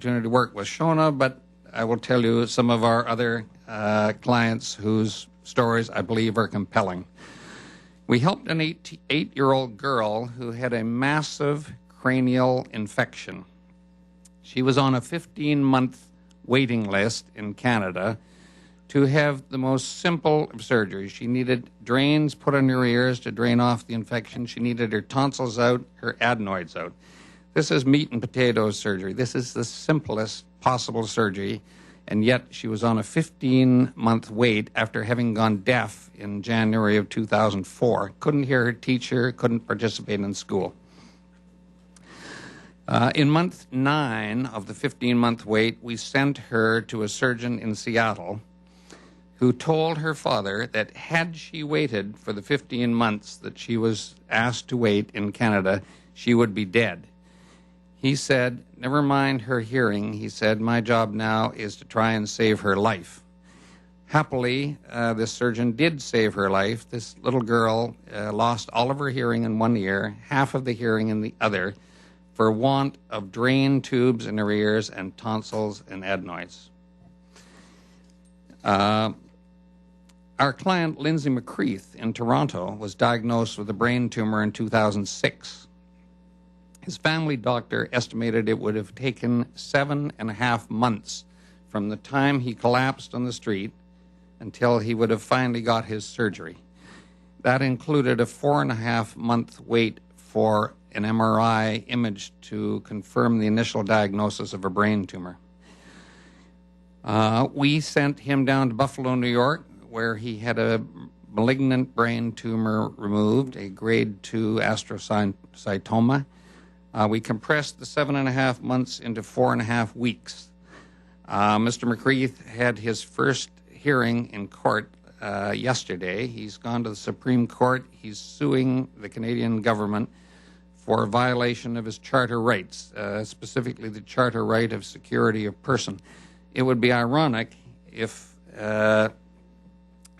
opportunity to work with Shona, but I will tell you some of our other clients whose stories I believe are compelling. We helped an 8-year-old girl who had a massive cranial infection. She was on a 15-month waiting list in Canada to have the most simple of surgeries. She needed drains put in her ears to drain off the infection. She needed her tonsils out, her adenoids out. This is meat and potatoes surgery. This is the simplest possible surgery, and yet she was on a 15-month wait after having gone deaf in January of 2004. Couldn't hear her teacher, couldn't participate in school. In month 9 of the 15-month wait, we sent her to a surgeon in Seattle who told her father that had she waited for the 15 months that she was asked to wait in Canada, she would be dead. He said, never mind her hearing. He said, my job now is to try and save her life. Happily, this surgeon did save her life. This little girl lost all of her hearing in one ear, half of the hearing in the other, for want of drain tubes in her ears and tonsils and adenoids. Our client, Lindsay McCreath in Toronto, was diagnosed with a brain tumor in 2006. His family doctor estimated it would have taken 7.5 months from the time he collapsed on the street until he would have finally got his surgery. That included a 4.5-month wait for an MRI image to confirm the initial diagnosis of a brain tumor. We sent him down to Buffalo, New York, where he had a malignant brain tumor removed, a grade 2 astrocytoma. We compressed the 7.5 months into 4.5 weeks. Mr. McCreath had his first hearing in court yesterday. He's gone to the Supreme Court. He's suing the Canadian government for a violation of his charter rights, specifically the charter right of security of person. It would be ironic if,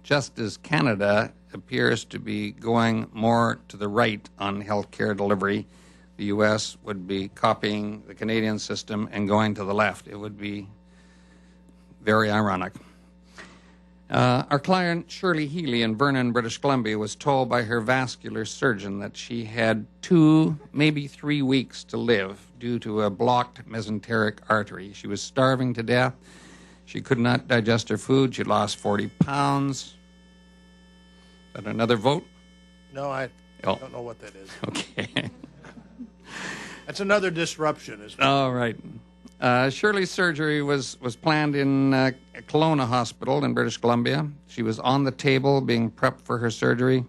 just as Canada appears to be going more to the right on health care delivery, the U.S. would be copying the Canadian system and going to the left. It would be very ironic. Our client, Shirley Healy in Vernon, British Columbia, was told by her vascular surgeon that she had 2, maybe 3 weeks to live due to a blocked mesenteric artery. She was starving to death. She could not digest her food. She lost 40 pounds. Is that another vote? No, I don't know what that is. Okay. That's another disruption, isn't it? All right. Shirley's surgery was planned in Kelowna Hospital in British Columbia. She was on the table being prepped for her surgery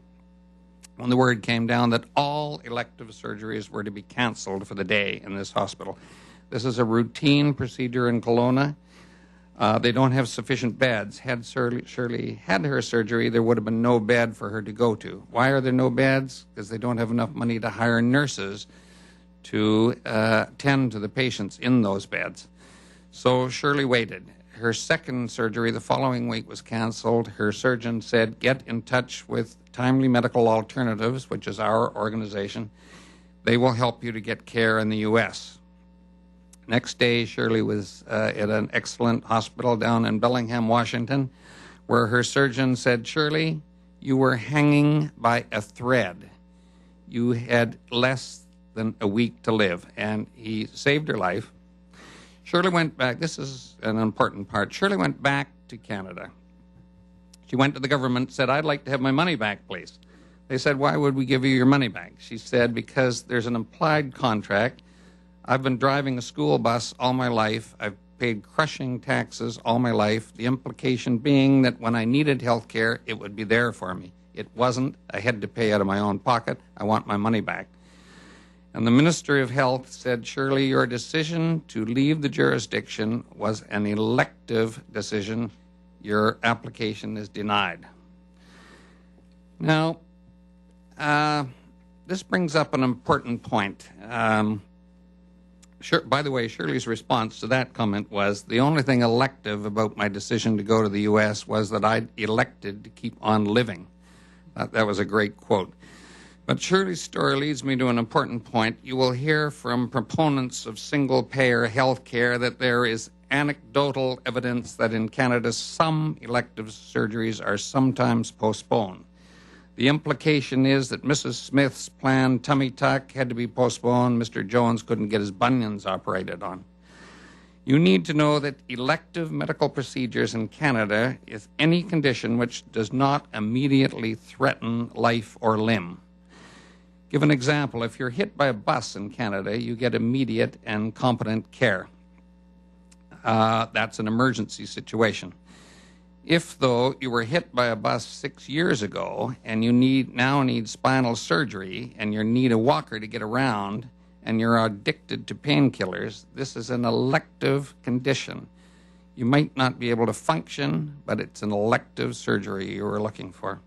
when the word came down that all elective surgeries were to be canceled for the day in this hospital. This is a routine procedure in Kelowna. They don't have sufficient beds. Had Shirley had her surgery, there would have been no bed for her to go to. Why are there no beds? Because they don't have enough money to hire nurses to tend to the patients in those beds. So Shirley waited. Her second surgery the following week was canceled. Her surgeon said, get in touch with Timely Medical Alternatives, which is our organization. They will help you to get care in the U.S. Next day, Shirley was at an excellent hospital down in Bellingham, Washington, where her surgeon said, Shirley, you were hanging by a thread. You had less than a week to live, and he saved her life. Shirley went back. This is an important part. Shirley went back to Canada. She went to the government, said, I'd like to have my money back, please. They said, why would we give you your money back? She said, because there's an implied contract. I've been driving a school bus all my life. I've paid crushing taxes all my life, the implication being that when I needed health care, it would be there for me. It wasn't. I had to pay out of my own pocket. I want my money back. And the Ministry of Health said, Shirley, your decision to leave the jurisdiction was an elective decision. Your application is denied. Now, this brings up an important point. By the way, Shirley's response to that comment was, the only thing elective about my decision to go to the U.S. was that I'd elected to keep on living. That was a great quote. But Shirley's story leads me to an important point. You will hear from proponents of single-payer health care that there is anecdotal evidence that in Canada some elective surgeries are sometimes postponed. The implication is that Mrs. Smith's planned tummy tuck had to be postponed. Mr. Jones couldn't get his bunions operated on. You need to know that elective medical procedures in Canada is any condition which does not immediately threaten life or limb. Give an example. If you're hit by a bus in Canada, you get immediate and competent care. That's an emergency situation. If, though, you were hit by a bus 6 years ago and you now need spinal surgery and you need a walker to get around and you're addicted to painkillers, this is an elective condition. You might not be able to function, but it's an elective surgery you were looking for.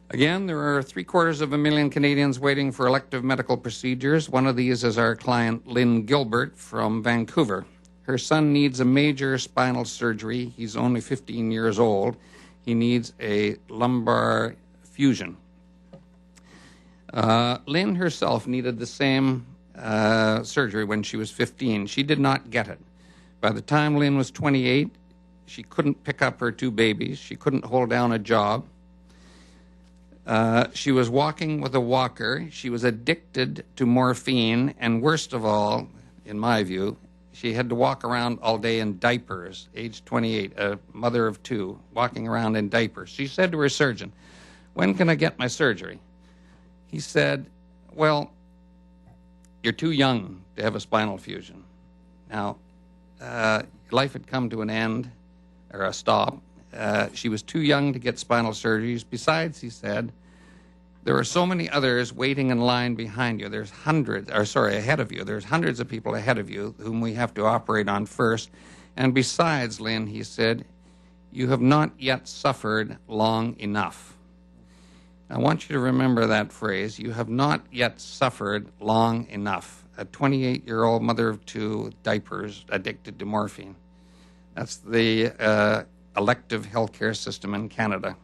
Again, there are 750,000 Canadians waiting for elective medical procedures. One of these is our client, Lynn Gilbert from Vancouver. Her son needs a major spinal surgery. He's only 15 years old. He needs a lumbar fusion. Lynn herself needed the same surgery when she was 15. She did not get it. By the time Lynn was 28, she couldn't pick up her 2 babies. She couldn't hold down a job. She was walking with a walker. She was addicted to morphine. And worst of all, in my view, she had to walk around all day in diapers, age 28, a mother of 2, walking around in diapers. She said to her surgeon, "When can I get my surgery?" He said, "Well, you're too young to have a spinal fusion." Now, life had come to an end, or a stop. She was too young to get spinal surgeries. Besides, he said, there are so many others waiting in line behind you. There's ahead of you. There's hundreds of people ahead of you whom we have to operate on first. And besides, Lynn, he said, you have not yet suffered long enough. I want you to remember that phrase. You have not yet suffered long enough. A 28-year-old mother of 2, diapers, addicted to morphine. That's the elective healthcare system in Canada.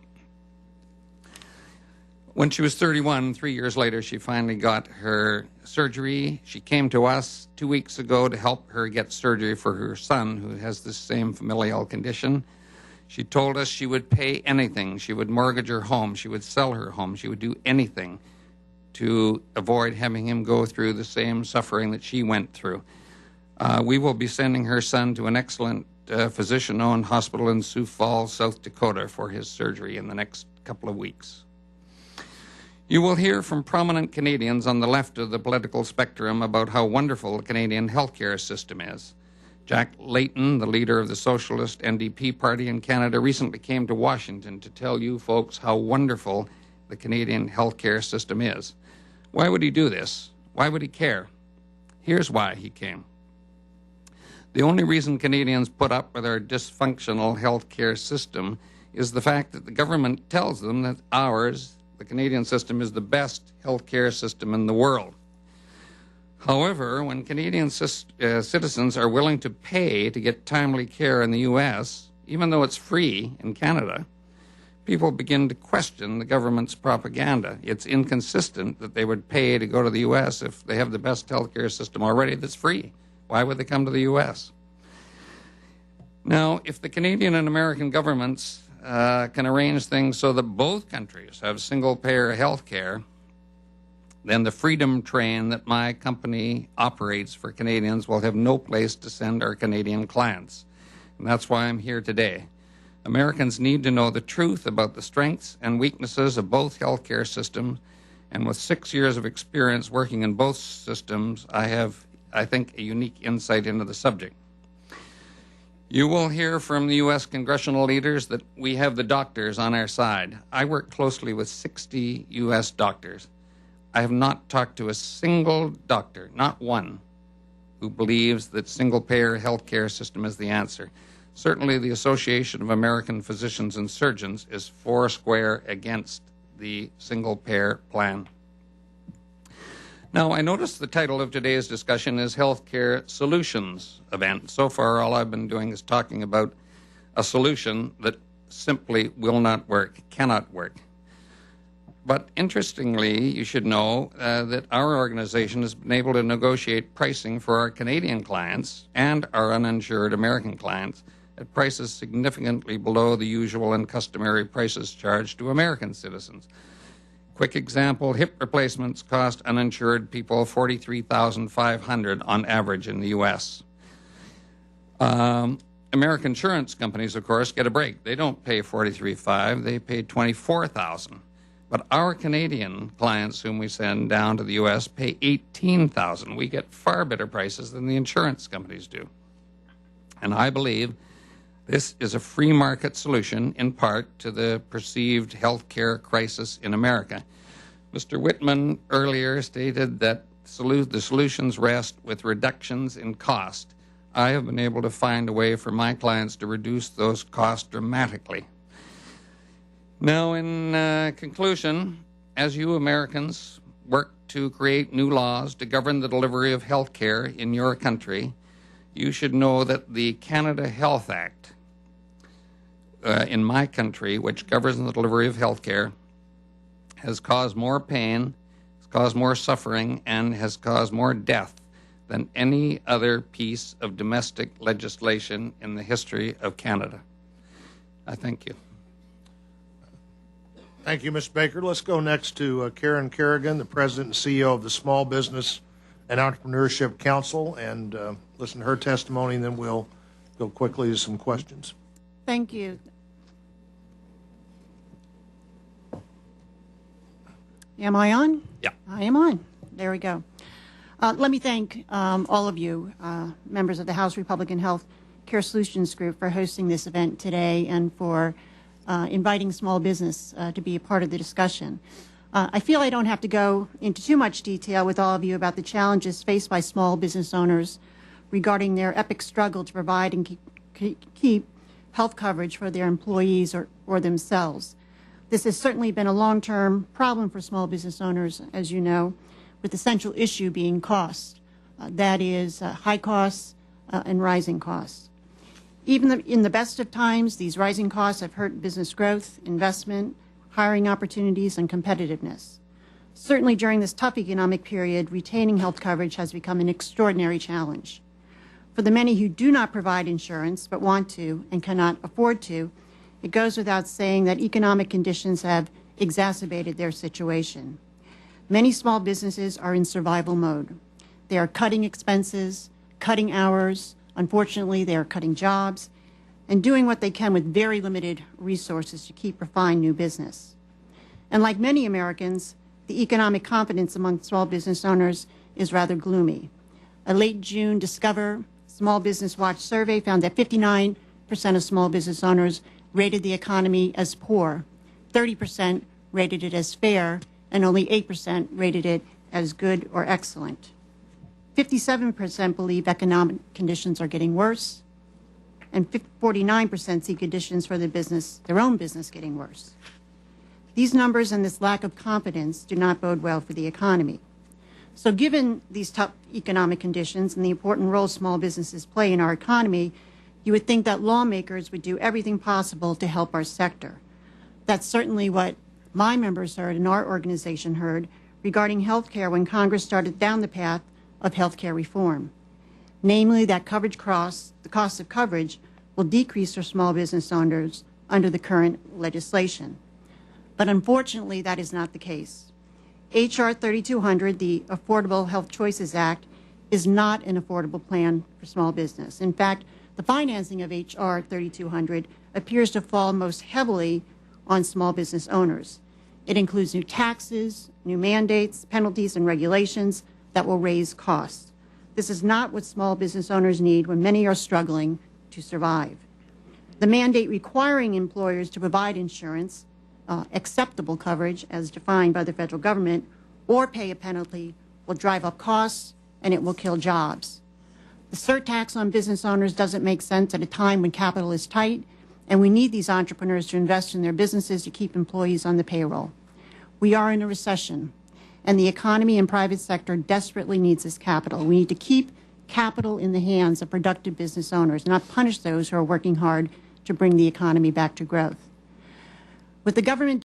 When she was 31, 3 years later, she finally got her surgery. She came to us 2 weeks ago to help her get surgery for her son, who has the same familial condition. She told us she would pay anything. She would mortgage her home. She would sell her home. She would do anything to avoid having him go through the same suffering that she went through. We will be sending her son to an excellent physician-owned hospital in Sioux Falls, South Dakota, for his surgery in the next couple of weeks. You will hear from prominent Canadians on the left of the political spectrum about how wonderful the Canadian healthcare system is. Jack Layton, the leader of the Socialist NDP party in Canada, recently came to Washington to tell you folks how wonderful the Canadian healthcare system is. Why would he do this? Why would he care? Here's why he came. The only reason Canadians put up with our dysfunctional healthcare system is the fact that the government tells them that ours, the Canadian system, is the best healthcare system in the world. However, when Canadian citizens are willing to pay to get timely care in the U.S., even though it's free in Canada, people begin to question the government's propaganda. It's inconsistent that they would pay to go to the U.S. if they have the best healthcare system already that's free. Why would they come to the U.S.? Now, if the Canadian and American governments can arrange things so that both countries have single-payer health care, then the Freedom Train that my company operates for Canadians will have no place to send our Canadian clients. And that's why I'm here today. Americans need to know the truth about the strengths and weaknesses of both healthcare systems, and with 6 years of experience working in both systems, I have, I think, a unique insight into the subject. You will hear from the U.S. congressional leaders that we have the doctors on our side. I work closely with 60 U.S. doctors. I have not talked to a single doctor, not one, who believes that single-payer healthcare system is the answer. Certainly, the Association of American Physicians and Surgeons is foursquare against the single-payer plan. Now, I noticed the title of today's discussion is Healthcare Solutions Event. So far, all I've been doing is talking about a solution that simply will not work, cannot work. But interestingly, you should know that our organization has been able to negotiate pricing for our Canadian clients and our uninsured American clients at prices significantly below the usual and customary prices charged to American citizens. Quick example, hip replacements cost uninsured people $43,500 on average in the U.S. American insurance companies, of course, get a break. They don't pay $43,500, they pay $24,000. But our Canadian clients whom we send down to the U.S. pay $18,000. We get far better prices than the insurance companies do. And I believe this is a free market solution, in part, to the perceived health care crisis in America. Mr. Whitman earlier stated that the solutions rest with reductions in cost. I have been able to find a way for my clients to reduce those costs dramatically. Now, in conclusion, as you Americans work to create new laws to govern the delivery of health care in your country, you should know that the Canada Health Act in my country, which governs the delivery of health care, has caused more pain, has caused more suffering, and has caused more death than any other piece of domestic legislation in the history of Canada. I thank you. Thank you, Ms. Baker. Let's go next to Karen Kerrigan, the President and CEO of the Small Business and Entrepreneurship Council, and listen to her testimony, and then we'll go quickly to some questions. Thank you. Am I on? Yeah. I am on. There we go. Let me thank all of you, members of the House Republican Health Care Solutions Group, for hosting this event today and for inviting small business to be a part of the discussion. I feel I don't have to go into too much detail with all of you about the challenges faced by small business owners regarding their epic struggle to provide and keep health coverage for their employees or themselves. This has certainly been a long-term problem for small business owners, as you know, with the central issue being cost. That is high costs and rising costs. Even in the best of times, these rising costs have hurt business growth, investment, hiring opportunities, and competitiveness. Certainly during this tough economic period, retaining health coverage has become an extraordinary challenge. For the many who do not provide insurance but want to and cannot afford to, it goes without saying that economic conditions have exacerbated their situation. Many small businesses are in survival mode. They are cutting expenses, cutting hours. Unfortunately, they are cutting jobs and doing what they can with very limited resources to keep or find new business. And like many Americans, the economic confidence among small business owners is rather gloomy. A late June Discover Small Business Watch survey found that 59% of small business owners rated the economy as poor, 30% rated it as fair, and only 8% rated it as good or excellent. 57% believe economic conditions are getting worse, and 49% see conditions for their own business getting worse. These numbers and this lack of confidence do not bode well for the economy. So given these tough economic conditions and the important role small businesses play in our economy, you would think that lawmakers would do everything possible to help our sector. That's certainly what my members heard and our organization heard regarding health care when Congress started down the path of health care reform. Namely, that the cost of coverage will decrease for small business owners under the current legislation. But unfortunately, that is not the case. H.R. 3200, the Affordable Health Choices Act, is not an affordable plan for small business. In fact, the financing of H.R. 3200 appears to fall most heavily on small business owners. It includes new taxes, new mandates, penalties, and regulations that will raise costs. This is not what small business owners need when many are struggling to survive. The mandate requiring employers to provide insurance, acceptable coverage as defined by the federal government, or pay a penalty will drive up costs and it will kill jobs. The surtax on business owners doesn't make sense at a time when capital is tight, and we need these entrepreneurs to invest in their businesses to keep employees on the payroll. We are in a recession, and the economy and private sector desperately needs this capital. We need to keep capital in the hands of productive business owners, not punish those who are working hard to bring the economy back to growth. With the government